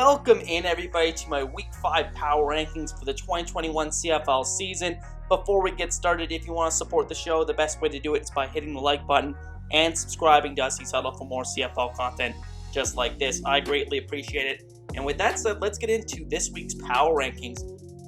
Welcome in, everybody, to my Week 5 Power Rankings for the 2021 CFL season. Before we get started, if you want to support the show, the best way to do it is by hitting the like button and subscribing to Dusty Settle for more CFL content just like this. I greatly appreciate it. And with that said, let's get into this week's Power Rankings,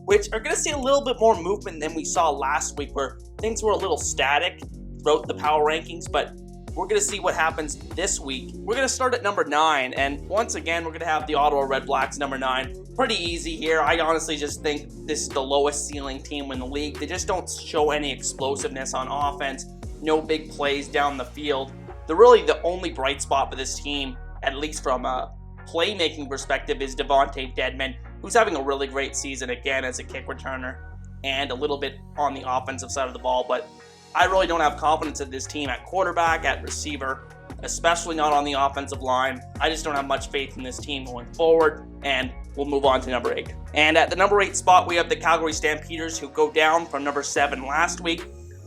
which are going to see a little bit more movement than we saw last week, where things were a little static throughout the Power Rankings, but we're going to see what happens this week. We're going to start at number 9, and once again, we're going to have the Ottawa Red Blacks number 9. Pretty easy here. I honestly just think this is the lowest ceiling team in the league. They just don't show any explosiveness on offense, no big plays down the field. They're really the only bright spot for this team, at least from a playmaking perspective, is Devontae Dedmon, who's having a really great season again as a kick returner and a little bit on the offensive side of the ball, but I really don't have confidence in this team at quarterback, at receiver, especially not on the offensive line. I just don't have much faith in this team going forward, and we'll move on to number 8. And at the number 8 spot, we have the Calgary Stampeders, who go down from number 7 last week.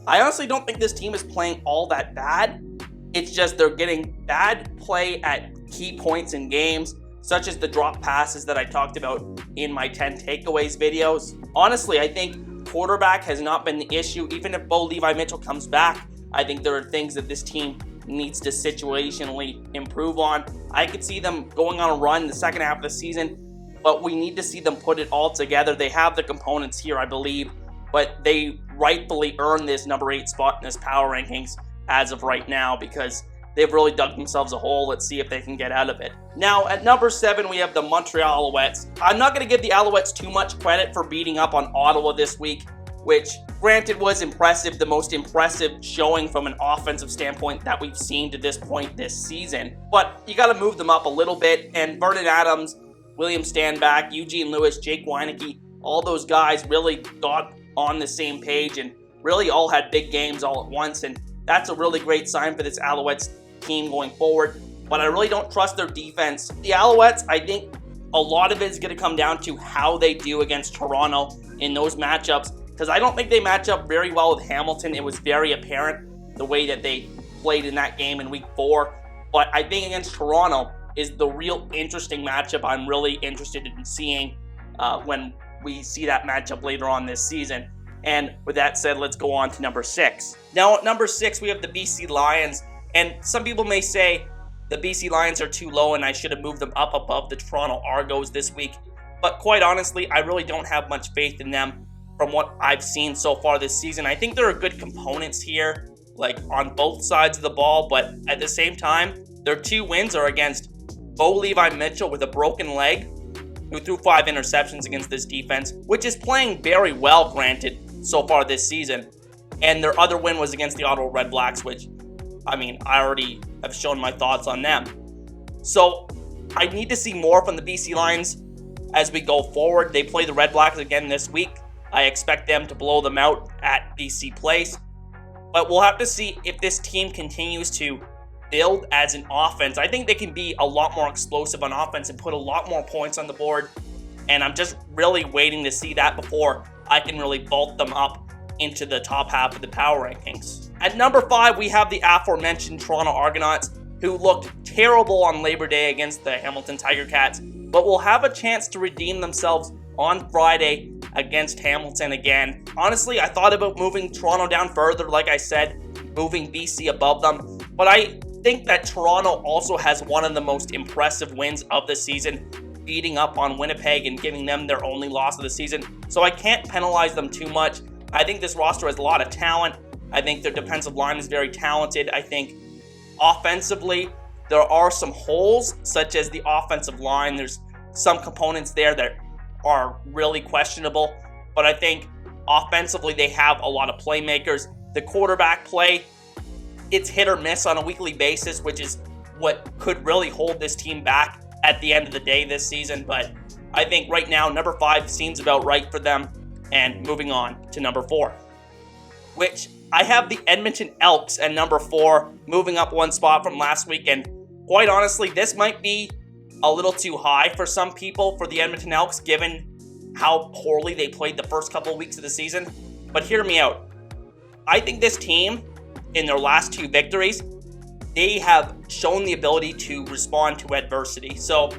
I honestly don't think this team is playing all that bad. It's just they're getting bad play at key points in games, such as the drop passes that I talked about in my 10 takeaways videos. Honestly, I think quarterback has not been the issue. Even if Bo Levi Mitchell comes back, I think there are things that this team needs to situationally improve on. I could see them going on a run in the second half of the season, but we need to see them put it all together. They have the components here, I believe, but they rightfully earn this number 8 spot in this power rankings as of right now because they've really dug themselves a hole. Let's see if they can get out of it. Now, at number 7, we have the Montreal Alouettes. I'm not going to give the Alouettes too much credit for beating up on Ottawa this week, which, granted, was impressive, the most impressive showing from an offensive standpoint that we've seen to this point this season. But you got to move them up a little bit, and Vernon Adams, William Stanback, Eugene Lewis, Jake Weineke, all those guys really got on the same page and really all had big games all at once, and that's a really great sign for this Alouettes team going forward, but I really don't trust their defense. The Alouettes, I think a lot of it is going to come down to how they do against Toronto in those matchups, because I don't think they match up very well with Hamilton. It was very apparent the way that they played in that game in week 4, but I think against Toronto is the real interesting matchup I'm really interested in seeing when we see that matchup later on this season. And with that said, let's go on to number 6. Now at number 6, we have the BC Lions. And some people may say the BC Lions are too low and I should have moved them up above the Toronto Argos this week. But quite honestly, I really don't have much faith in them from what I've seen so far this season. I think there are good components here, like on both sides of the ball, but at the same time, their 2 wins are against Bo Levi Mitchell with a broken leg, who threw 5 interceptions against this defense, which is playing very well, granted, so far this season. And their other win was against the Ottawa Red Blacks, which, I mean, I already have shown my thoughts on them. So I need to see more from the BC Lions as we go forward. They play the Red Blacks again this week. I expect them to blow them out at BC Place. But we'll have to see if this team continues to build as an offense. I think they can be a lot more explosive on offense and put a lot more points on the board. And I'm just really waiting to see that before I can really vault them up into the top half of the power rankings. At number 5, we have the aforementioned Toronto Argonauts, who looked terrible on Labor Day against the Hamilton Tiger Cats, but will have a chance to redeem themselves on Friday against Hamilton again. Honestly, I thought about moving Toronto down further, like I said, moving BC above them, but I think that Toronto also has one of the most impressive wins of the season, beating up on Winnipeg and giving them their only loss of the season, so I can't penalize them too much. I think this roster has a lot of talent. I think their defensive line is very talented. I think offensively, there are some holes, such as the offensive line. There's some components there that are really questionable, but I think offensively, they have a lot of playmakers. The quarterback play, it's hit or miss on a weekly basis, which is what could really hold this team back at the end of the day this season, but I think right now, number 5 seems about right for them. And moving on to number 4, which I have the Edmonton Elks at number 4, moving up 1 spot from last week. And quite honestly, this might be a little too high for some people for the Edmonton Elks, given how poorly they played the first couple of weeks of the season. But hear me out. I think this team, in their last 2 victories, they have shown the ability to respond to adversity. So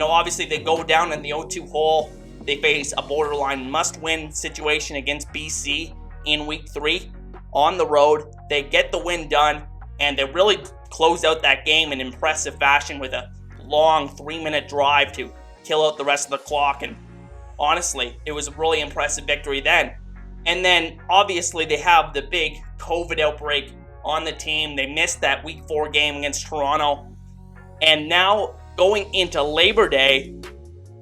Obviously they go down in the 0-2 hole. They face a borderline must-win situation against BC in Week 3 on the road. They get the win done, and they really close out that game in impressive fashion with a long 3-minute drive to kill out the rest of the clock. And honestly, it was a really impressive victory then. And then, obviously, they have the big COVID outbreak on the team. They missed that Week 4 game against Toronto. And now, going into Labor Day,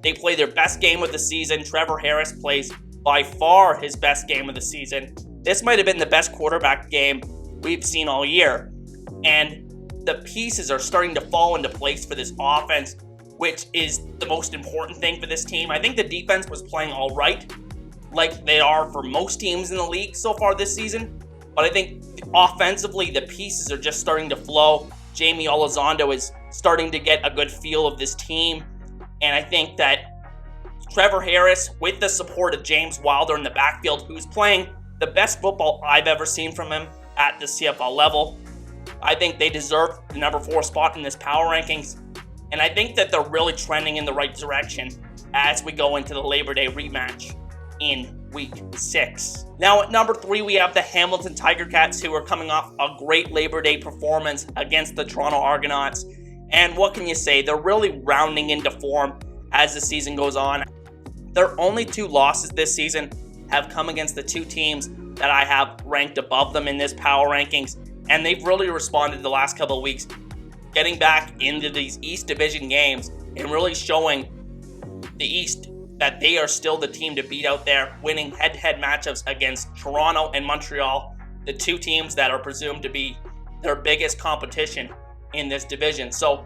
they play their best game of the season. Trevor Harris plays by far his best game of the season. This might have been the best quarterback game we've seen all year. And the pieces are starting to fall into place for this offense, which is the most important thing for this team. I think the defense was playing all right, like they are for most teams in the league so far this season. But I think offensively, the pieces are just starting to flow. Jamie Elizondo is starting to get a good feel of this team. And I think that Trevor Harris, with the support of James Wilder in the backfield, who's playing the best football I've ever seen from him at the CFL level, I think they deserve the number 4 spot in this power rankings. And I think that they're really trending in the right direction as we go into the Labor Day rematch in Week 6. Now at number 3, we have the Hamilton Tiger Cats, who are coming off a great Labor Day performance against the Toronto Argonauts. And what can you say? They're really rounding into form as the season goes on. Their only 2 losses this season have come against the 2 teams that I have ranked above them in this power rankings. And they've really responded the last couple of weeks, getting back into these East Division games and really showing the East that they are still the team to beat out there, winning head-to-head matchups against Toronto and Montreal, the 2 teams that are presumed to be their biggest competition in this division. So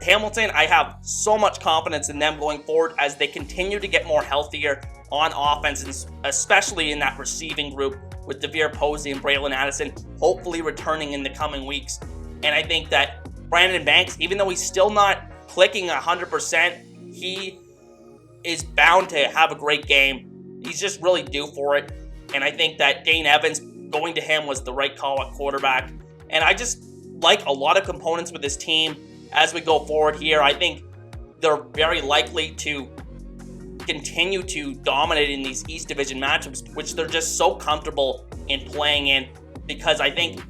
Hamilton, I have so much confidence in them going forward as they continue to get more healthier on offense, and especially in that receiving group with Devere Posey and Braylon Addison hopefully returning in the coming weeks. And I think that Brandon Banks, even though he's still not clicking 100%, he is bound to have a great game. He's just really due for it. And I think that Dane Evans, going to him was the right call at quarterback. And I just like a lot of components with this team as we go forward here. I think they're very likely to continue to dominate in these East Division matchups, which they're just so comfortable in playing in, because I think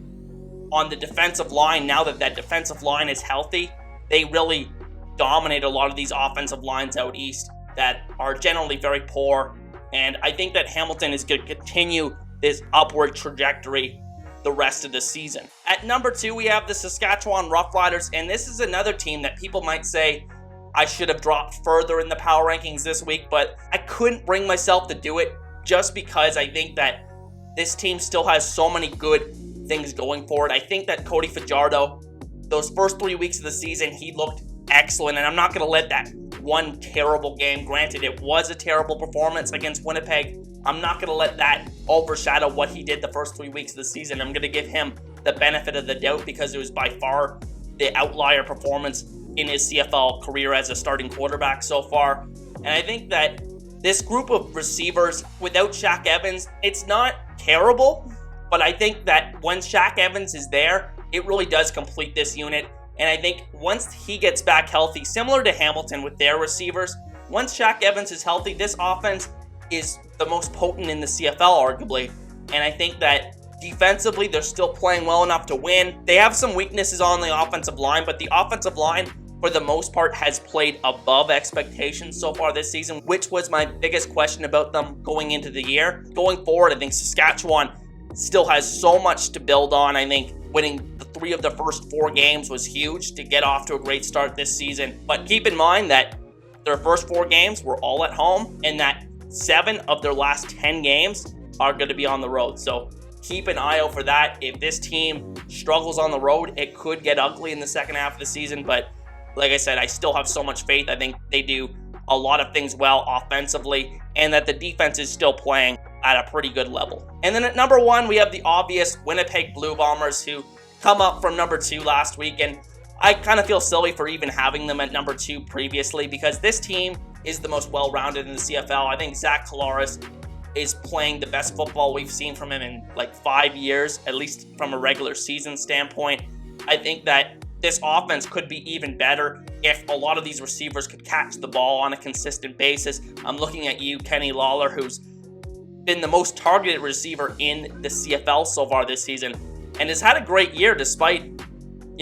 on the defensive line, now that that defensive line is healthy, they really dominate a lot of these offensive lines out east that are generally very poor. And I think that Hamilton is going to continue this upward trajectory the rest of the season. At number 2, we have the Saskatchewan Roughriders, and this is another team that people might say I should have dropped further in the power rankings this week, but I couldn't bring myself to do it just because I think that this team still has so many good things going for it. I think that Cody Fajardo, those first 3 weeks of the season, he looked excellent, and I'm not going to let that one terrible game, granted it was a terrible performance against Winnipeg, I'm not going to let that overshadow what he did the first 3 weeks of the season. I'm going to give him the benefit of the doubt because it was by far the outlier performance in his CFL career as a starting quarterback so far. And I think that this group of receivers without Shaq Evans, it's not terrible, but I think that when Shaq Evans is there, it really does complete this unit. And I think once he gets back healthy, similar to Hamilton with their receivers, once Shaq Evans is healthy, this offense is the most potent in the CFL, arguably. And I think that defensively, they're still playing well enough to win. They have some weaknesses on the offensive line, but the offensive line, for the most part, has played above expectations so far this season, which was my biggest question about them going into the year. Going forward, I think Saskatchewan still has so much to build on. I think winning the 3 of the first 4 games was huge to get off to a great start this season. But keep in mind that their first 4 games were all at home, and that 7 of their last 10 games are going to be on the road. So keep an eye out for that. If this team struggles on the road, it could get ugly in the second half of the season. But like I said, I still have so much faith. I think they do a lot of things well offensively, and that the defense is still playing at a pretty good level. And then at number 1, we have the obvious Winnipeg Blue Bombers, who come up from number 2 last week. And I kind of feel silly for even having them at number 2 previously, because this team is the most well-rounded in the CFL. I think Zach Collaros is playing the best football we've seen from him in like 5 years, at least from a regular season standpoint. I think that this offense could be even better if a lot of these receivers could catch the ball on a consistent basis. I'm looking at you, Kenny Lawler, who's been the most targeted receiver in the CFL so far this season and has had a great year despite,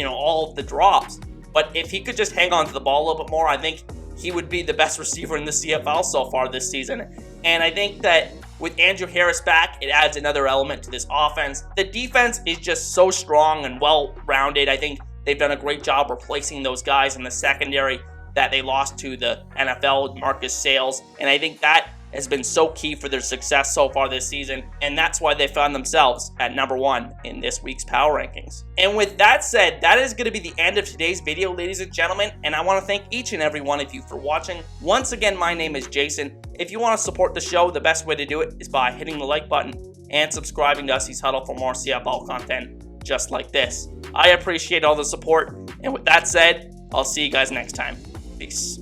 all of the drops. But if he could just hang on to the ball a little bit more, I think he would be the best receiver in the CFL so far this season. And I think that with Andrew Harris back, it adds another element to this offense. The defense is just so strong and well-rounded. I think they've done a great job replacing those guys in the secondary that they lost to the NFL, Marcus Sales. And I think that has been so key for their success so far this season, and that's why they found themselves at number 1 in this week's power rankings. And with that said, that is going to be the end of today's video, ladies and gentlemen, and I want to thank each and every one of you for watching. Once again, my name is Jason. If you want to support the show, the best way to do it is by hitting the like button and subscribing to Dusty's Huddle for more CFL content just like this. I appreciate all the support, and with that said, I'll see you guys next time. Peace.